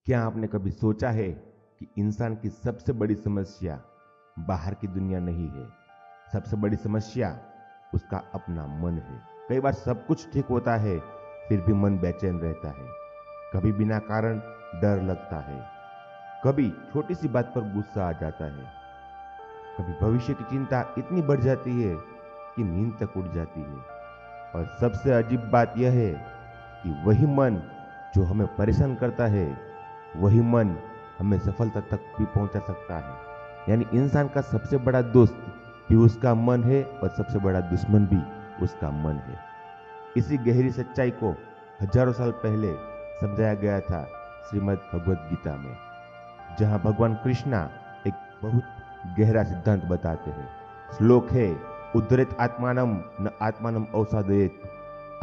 क्या आपने कभी सोचा है कि इंसान की सबसे बड़ी समस्या बाहर की दुनिया नहीं है। सबसे बड़ी समस्या उसका अपना मन है। कई बार सब कुछ ठीक होता है, फिर भी मन बेचैन रहता है। कभी बिना कारण डर लगता है, कभी छोटी सी बात पर गुस्सा आ जाता है, कभी भविष्य की चिंता इतनी बढ़ जाती है कि नींद तक उड़ जाती है। और सबसे अजीब बात यह है कि वही मन जो हमें परेशान करता है, वही मन हमें सफलता तक भी पहुंचा सकता है। यानी इंसान का सबसे बड़ा दोस्त भी उसका मन है और सबसे बड़ा दुश्मन भी उसका मन है। इसी गहरी सच्चाई को हजारों साल पहले समझाया गया था श्रीमद् भगवत गीता में, जहां भगवान कृष्णा एक बहुत गहरा सिद्धांत बताते हैं। श्लोक है, उद्धरेत आत्मानम न आत्मानम अवसादयेत,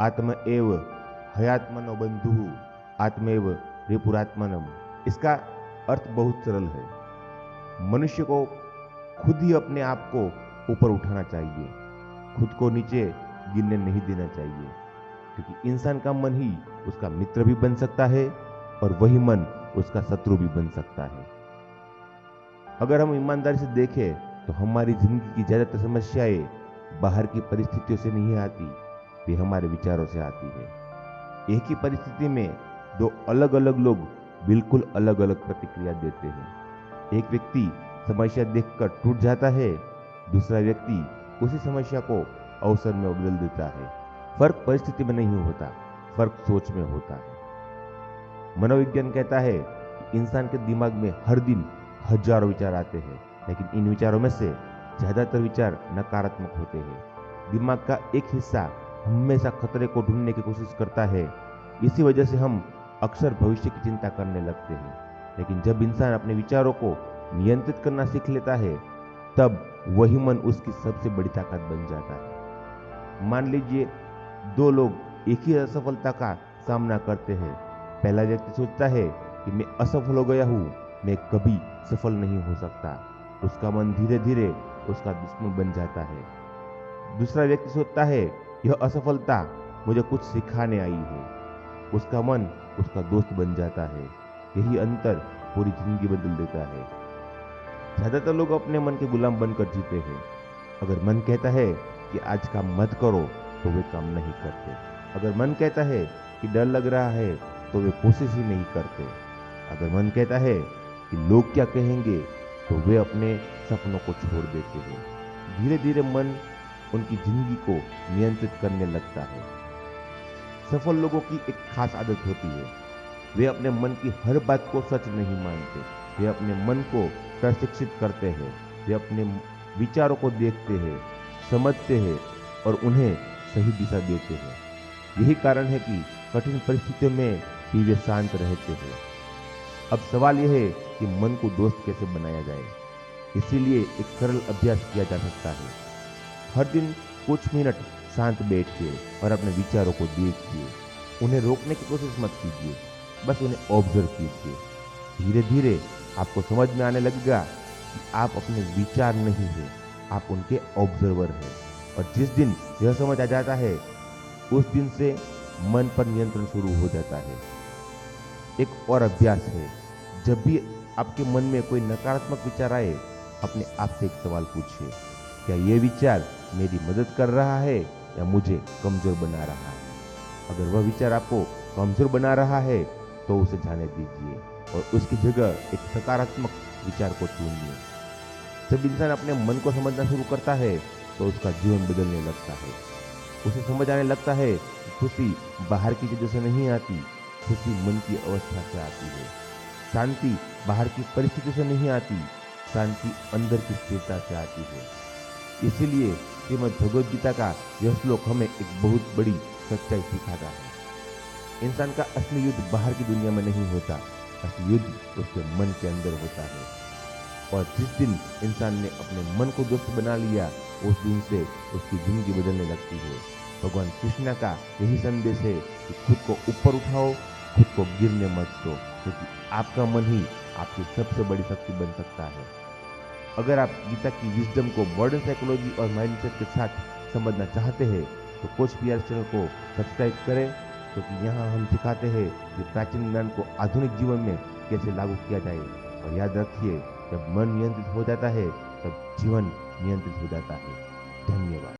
आत्म एव हयात्मनो बंधु, आत्मेव रिपुरात्मनम। इसका अर्थ बहुत सरल है। मनुष्य को खुद ही अपने आप को ऊपर उठाना चाहिए, खुद को नीचे गिरने नहीं देना चाहिए, क्योंकि इंसान का मन ही उसका मित्र भी बन सकता है और वही मन उसका शत्रु भी बन सकता है। अगर हम ईमानदारी से देखें तो हमारी जिंदगी की ज्यादातर समस्याएं बाहर की परिस्थितियों से नहीं आती, वे हमारे विचारों से आती है। एक ही परिस्थिति में दो अलग अलग लोग बिल्कुल अलग अलग प्रतिक्रिया देते हैं। एक व्यक्ति समस्या देखकर टूट जाता है, दूसरा व्यक्ति उसी समस्या को अवसर में बदल देता है। फर्क परिस्थिति में नहीं होता, फर्क सोच में होता है। मनोविज्ञान कहता है कि इंसान के दिमाग में हर दिन हजारों विचार आते हैं, लेकिन इन विचारों में से ज्यादातर विचार नकारात्मक होते हैं। दिमाग का एक हिस्सा हमेशा खतरे को ढूंढने की कोशिश करता है। इसी वजह से हम अक्सर भविष्य की चिंता करने लगते हैं। लेकिन जब इंसान अपने विचारों को नियंत्रित करना सीख लेता है, तब वही मन उसकी सबसे बड़ी ताकत बन जाता है। मान लीजिए दो लोग एक ही असफलता का सामना करते हैं। पहला व्यक्ति सोचता है कि मैं असफल हो गया हूँ, मैं कभी सफल नहीं हो सकता। उसका मन धीरे धीरे उसका दुश्मन बन जाता है। दूसरा व्यक्ति सोचता है यह असफलता मुझे कुछ सिखाने आई है, उसका मन उसका दोस्त बन जाता है। यही अंतर पूरी जिंदगी बदल देता है। ज्यादातर लोग अपने मन के गुलाम बनकर जीते हैं। अगर मन कहता है कि आज काम मत करो तो वे काम नहीं करते। अगर मन कहता है कि डर लग रहा है तो वे कोशिश ही नहीं करते। अगर मन कहता है कि लोग क्या कहेंगे तो वे अपने सपनों को छोड़ देते हैं। धीरे धीरे मन उनकी जिंदगी को नियंत्रित करने लगता है। सफल लोगों की एक खास आदत होती है, वे अपने मन की हर बात को सच नहीं मानते। वे अपने मन को प्रशिक्षित करते हैं। वे अपने विचारों को देखते हैं, समझते हैं और उन्हें सही दिशा देते हैं। यही कारण है कि कठिन परिस्थितियों में भी वे शांत रहते हैं। अब सवाल यह है कि मन को दोस्त कैसे बनाया जाए। इसीलिए एक सरल अभ्यास किया जा सकता है। हर दिन कुछ मिनट शांत बैठिए और अपने विचारों को देखिए। उन्हें रोकने की कोशिश मत कीजिए, बस उन्हें ऑब्जर्व कीजिए। धीरे धीरे आपको समझ में आने लगेगा कि आप अपने विचार नहीं हैं, आप उनके ऑब्जर्वर हैं। और जिस दिन यह समझ आ जाता है, उस दिन से मन पर नियंत्रण शुरू हो जाता है। एक और अभ्यास है, जब भी आपके मन में कोई नकारात्मक विचार आए, अपने आप से एक सवाल पूछिए, क्या यह विचार मेरी मदद कर रहा है या मुझे कमजोर बना रहा है। अगर वह विचार आपको कमजोर बना रहा है तो उसे जाने दीजिए और उसकी जगह एक सकारात्मक विचार को चुनिए। जब इंसान अपने मन को समझना शुरू करता है तो उसका जीवन बदलने लगता है। उसे समझ आने लगता है कि खुशी बाहर की चीजों से नहीं आती, खुशी मन की अवस्था से आती है। शांति बाहर की परिस्थितियों से नहीं आती, शांति अंदर की स्थिरता से आती है। इसीलिए श्रीमद् भगवद गीता का यह श्लोक हमें एक बहुत बड़ी सच्चाई सिखाता है। इंसान का असली युद्ध बाहर की दुनिया में नहीं होता, असली युद्ध उसके मन के अंदर होता है। और जिस दिन इंसान ने अपने मन को दोस्त बना लिया, उस दिन से उसकी जिंदगी बदलने लगती है। भगवान कृष्ण का यही संदेश है कि खुद को ऊपर उठाओ, खुद को गिरने मत दो, क्योंकि आपका मन ही आपकी सबसे बड़ी शक्ति बन सकता है। अगर आप गीता की विजडम को मॉडर्न साइकोलॉजी और माइंडसेट के साथ समझना चाहते हैं तो कोच पीआर चैनल को सब्सक्राइब करें, क्योंकि यहाँ हम सिखाते हैं कि प्राचीन ज्ञान को आधुनिक जीवन में तरीके से लागू किया जाए। और याद रखिए, जब मन नियंत्रित हो जाता है तब जीवन नियंत्रित हो जाता है। धन्यवाद।